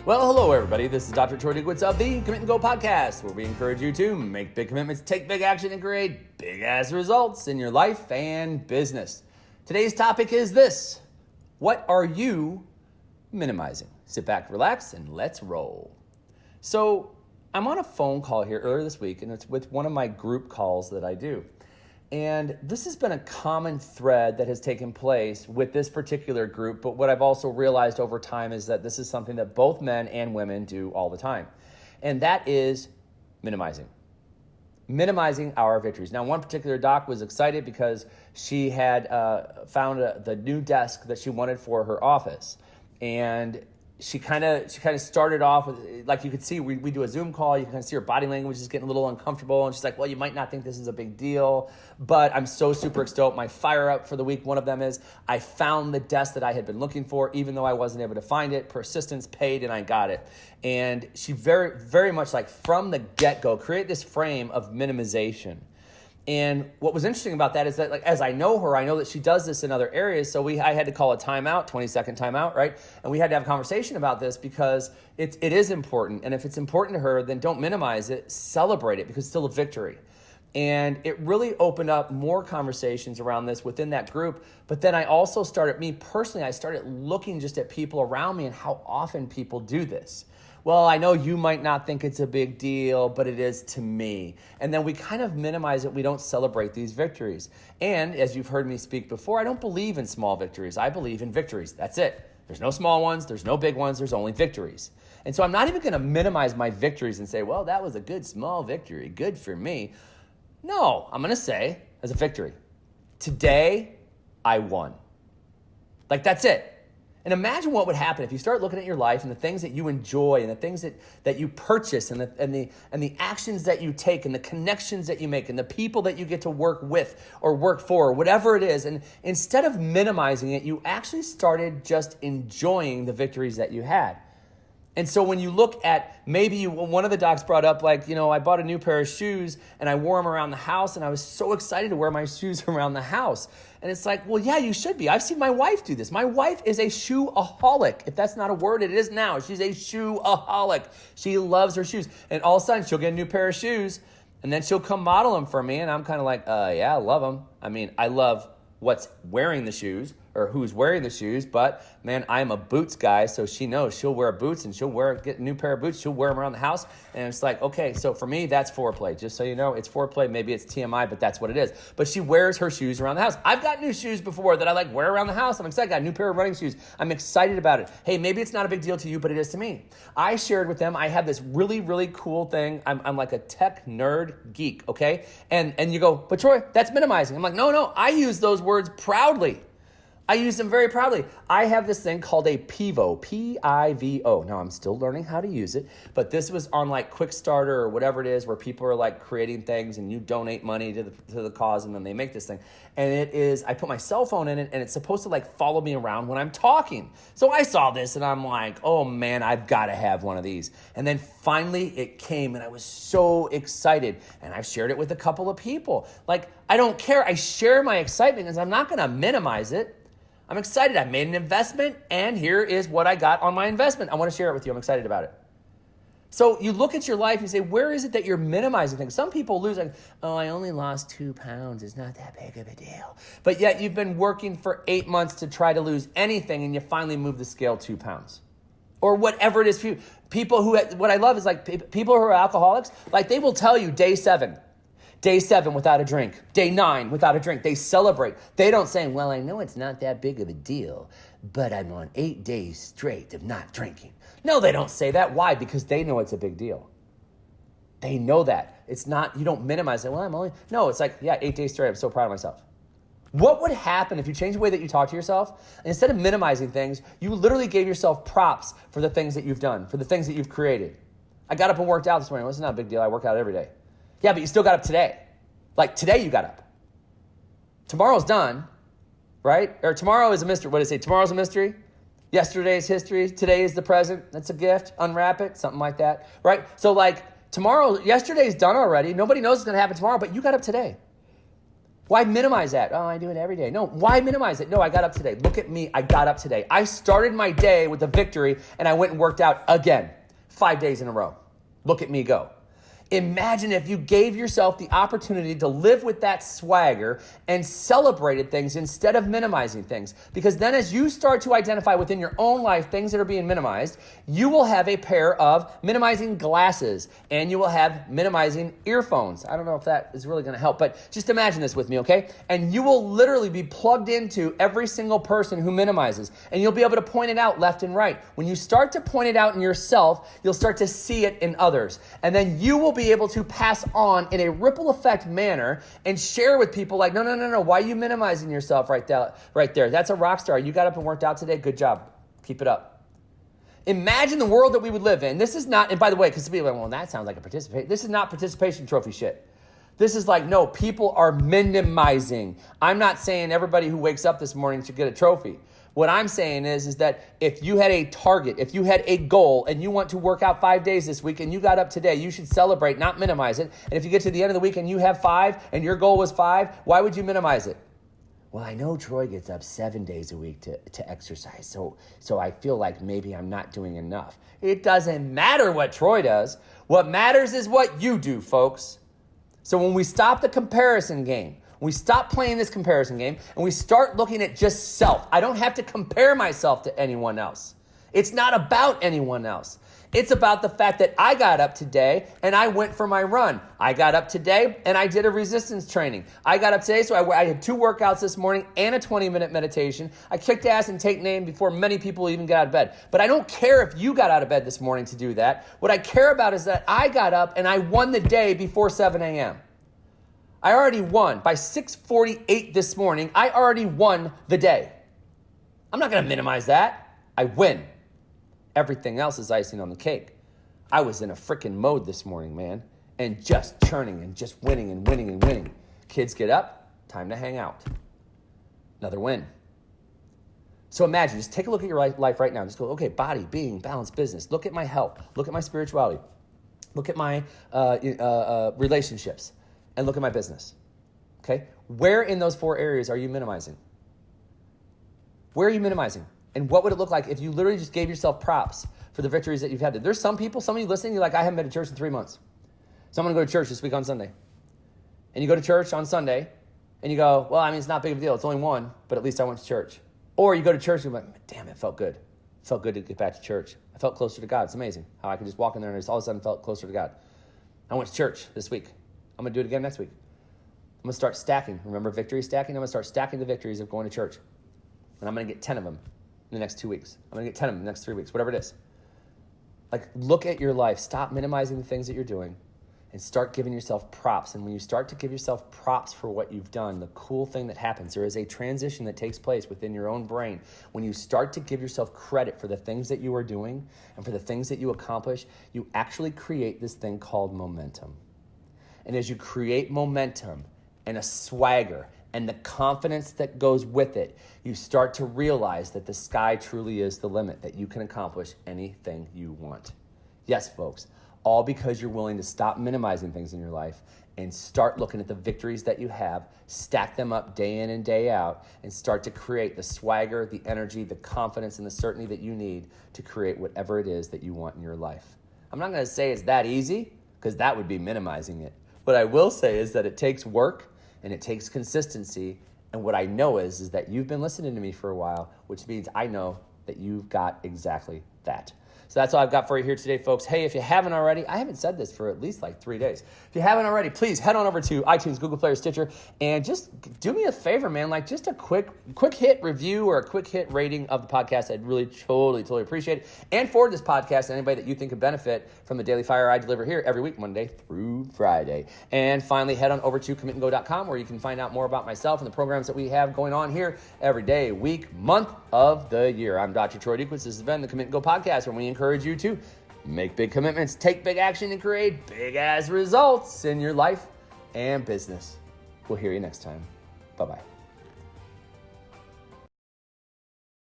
Well, hello everybody. This is Dr. Troy Dukowitz of the Commit and Go podcast, where we encourage you to make big commitments, take big action, and create big ass results in your life and business. Today's topic is this: what are you minimizing? Sit back, relax, and let's roll. So I'm on a phone call here earlier this week, and it's with one of my group calls that I do. And this has been a common thread that has taken place with this particular group, but what I've also realized over time is that this is something that both men and women do all the time. And that is minimizing our victories. Now, one particular doc was excited because she had found the new desk that she wanted for her office. And she kind of started off with, like you could see, we do a Zoom call, you can kind of see her body language is getting a little uncomfortable, and she's like, well, you might not think this is a big deal, but I'm so super stoked. My fire up for the week, one of them is, I found the desk that I had been looking for, even though I wasn't able to find it. Persistence paid, and I got it. And she very, very much like from the get-go, create this frame of minimization. And what was interesting about that is that, like, as I know her, I know that she does this in other areas. So I had to call a timeout, 20-second timeout, right? And we had to have a conversation about this because it is important. And if it's important to her, then don't minimize it, celebrate it, because it's still a victory. And it really opened up more conversations around this within that group. But then I also started looking just at people around me and how often people do this. Well, I know you might not think it's a big deal, but it is to me. And then we kind of minimize it. We don't celebrate these victories. And as you've heard me speak before, I don't believe in small victories. I believe in victories. That's it. There's no small ones. There's no big ones. There's only victories. And so I'm not even going to minimize my victories and say, well, that was a good small victory. Good for me. No, I'm going to say as a victory, today I won. Like, that's it. And imagine what would happen if you start looking at your life and the things that you enjoy and the things that you purchase and the actions that you take and the connections that you make and the people that you get to work with or work for, or whatever it is. And instead of minimizing it, you actually started just enjoying the victories that you had. And so when you look at one of the docs brought up, like, I bought a new pair of shoes and I wore them around the house, and I was so excited to wear my shoes around the house. And it's like, well, yeah, you should be. I've seen my wife do this. My wife is a shoe-aholic. If that's not a word, it is now. She's a shoe-aholic. She loves her shoes. And all of a sudden, she'll get a new pair of shoes, and then she'll come model them for me. And I'm kind of like, yeah, I love them. I mean, I love what's wearing the shoes or who's wearing the shoes, but man, I'm a boots guy, so she knows she'll wear boots and get a new pair of boots. She'll wear them around the house, and it's like, okay, so for me, that's foreplay. Just so you know, it's foreplay. Maybe it's TMI, but that's what it is. But she wears her shoes around the house. I've got new shoes before that I like wear around the house. I'm excited. I got a new pair of running shoes. I'm excited about it. Hey, maybe it's not a big deal to you, but it is to me. I shared with them, I have this really, really cool thing. I'm like a tech nerd geek, okay? And you go, but Troy, that's minimizing. I'm like, no, I use those words proudly. I use them very proudly. I have this thing called a Pivo, P-I-V-O. Now, I'm still learning how to use it, but this was on like Quickstarter or whatever it is, where people are like creating things and you donate money to the cause, and then they make this thing. And I put my cell phone in it, and it's supposed to like follow me around when I'm talking. So I saw this and I'm like, oh man, I've got to have one of these. And then finally it came, and I was so excited, and I've shared it with a couple of people. Like, I don't care. I share my excitement because I'm not going to minimize it. I'm excited. I made an investment, and here is what I got on my investment. I want to share it with you. I'm excited about it. So you look at your life and you say, where is it that you're minimizing things? Some people lose, like, oh, I only lost 2 pounds. It's not that big of a deal. But yet you've been working for 8 months to try to lose anything, and you finally move the scale 2 pounds. Or whatever it is for you. What I love is like people who are alcoholics, like they will tell you day 7 without a drink. Day 9 without a drink. They celebrate. They don't say, well, I know it's not that big of a deal, but I'm on 8 days straight of not drinking. No, they don't say that. Why? Because they know it's a big deal. They know that. It's not, you don't minimize it. Well, no, it's like, yeah, 8 days straight. I'm so proud of myself. What would happen if you change the way that you talk to yourself? And instead of minimizing things, you literally gave yourself props for the things that you've done, for the things that you've created. I got up and worked out this morning. Well, it's not a big deal. I work out every day. Yeah, but you still got up today. Like today you got up. Tomorrow's done, right? Or tomorrow is a mystery. What did it say? Tomorrow's a mystery. Yesterday is history. Today is the present. That's a gift. Unwrap it. Something like that, right? So like yesterday's done already. Nobody knows what's going to happen tomorrow, but you got up today. Why minimize that? Oh, I do it every day. No, why minimize it? No, I got up today. Look at me. I got up today. I started my day with a victory and I went and worked out again 5 days in a row. Look at me go. Imagine if you gave yourself the opportunity to live with that swagger and celebrated things instead of minimizing things. Because then as you start to identify within your own life things that are being minimized, you will have a pair of minimizing glasses and you will have minimizing earphones. I don't know if that is really going to help, but just imagine this with me, okay? And you will literally be plugged into every single person who minimizes, and you'll be able to point it out left and right. When you start to point it out in yourself, you'll start to see it in others. And then you will be able to pass on in a ripple effect manner and share with people like, no, why are you minimizing yourself right there? That's a rock star. You got up and worked out today. Good job. Keep it up. Imagine the world that we would live in. This is not, and by the way, because people are like, well, that sounds like a participation. This is not participation trophy shit. This is like, no, people are minimizing. I'm not saying everybody who wakes up this morning should get a trophy. What I'm saying is that if you had a target, if you had a goal and you want to work out 5 days this week and you got up today, you should celebrate, not minimize it. And if you get to the end of the week and you have 5 and your goal was 5, why would you minimize it? Well, I know Troy gets up 7 days a week to exercise, so I feel like maybe I'm not doing enough. It doesn't matter what Troy does. What matters is what you do, folks. So when we stop the comparison game, we stop playing this comparison game and we start looking at just self. I don't have to compare myself to anyone else. It's not about anyone else. It's about the fact that I got up today and I went for my run. I got up today and I did a resistance training. I got up today, so I had 2 workouts this morning and a 20-minute meditation. I kicked ass and take name before many people even got out of bed. But I don't care if you got out of bed this morning to do that. What I care about is that I got up and I won the day before 7 a.m. I already won. By 6:48 this morning, I already won the day. I'm not going to minimize that. I win. Everything else is icing on the cake. I was in a freaking mode this morning, man, and just churning and just winning and winning and winning. Kids get up, time to hang out. Another win. So imagine, just take a look at your life right now. Just go, okay, body, being, balance, business. Look at my health. Look at my spirituality. Look at my relationships. And look at my business, okay? Where in those 4 areas are you minimizing? Where are you minimizing? And what would it look like if you literally just gave yourself props for the victories that you've had? There's some people, some of you listening, you're like, I haven't been to church in 3 months. So I'm going to go to church this week on Sunday. And you go to church on Sunday, and you go, well, I mean, it's not big of a deal. It's only 1, but at least I went to church. Or you go to church, and you're like, damn, it felt good. It felt good to get back to church. I felt closer to God. It's amazing how I could just walk in there and just all of a sudden felt closer to God. I went to church this week. I'm going to do it again next week. I'm going to start stacking. Remember victory stacking? I'm going to start stacking the victories of going to church. And I'm going to get 10 of them in the next 2 weeks. I'm going to get 10 of them in the next 3 weeks, whatever it is. Like, look at your life. Stop minimizing the things that you're doing and start giving yourself props. And when you start to give yourself props for what you've done, the cool thing that happens, there is a transition that takes place within your own brain. When you start to give yourself credit for the things that you are doing and for the things that you accomplish, you actually create this thing called momentum. And as you create momentum and a swagger and the confidence that goes with it, you start to realize that the sky truly is the limit, that you can accomplish anything you want. Yes, folks, all because you're willing to stop minimizing things in your life and start looking at the victories that you have, stack them up day in and day out, and start to create the swagger, the energy, the confidence, and the certainty that you need to create whatever it is that you want in your life. I'm not going to say it's that easy, because that would be minimizing it. What I will say is that it takes work and it takes consistency. And what I know is that you've been listening to me for a while, which means I know that you've got exactly that. So that's all I've got for you here today, folks. Hey, if you haven't already, I haven't said this for at least like 3 days. If you haven't already, please head on over to iTunes, Google Play, or Stitcher, and just do me a favor, man. Like just a quick hit review or a quick hit rating of the podcast. I'd really totally appreciate it. And forward this podcast to anybody that you think could benefit from the Daily Fire I deliver here every week, Monday through Friday. And finally, head on over to commitandgo.com where you can find out more about myself and the programs that we have going on here every day, week, month of the year. I'm Dr. Troy Dukowitz. This has been the Commit and Go podcast, where we encourage you to make big commitments, take big action, and create big-ass results in your life and business. We'll hear you next time. Bye-bye.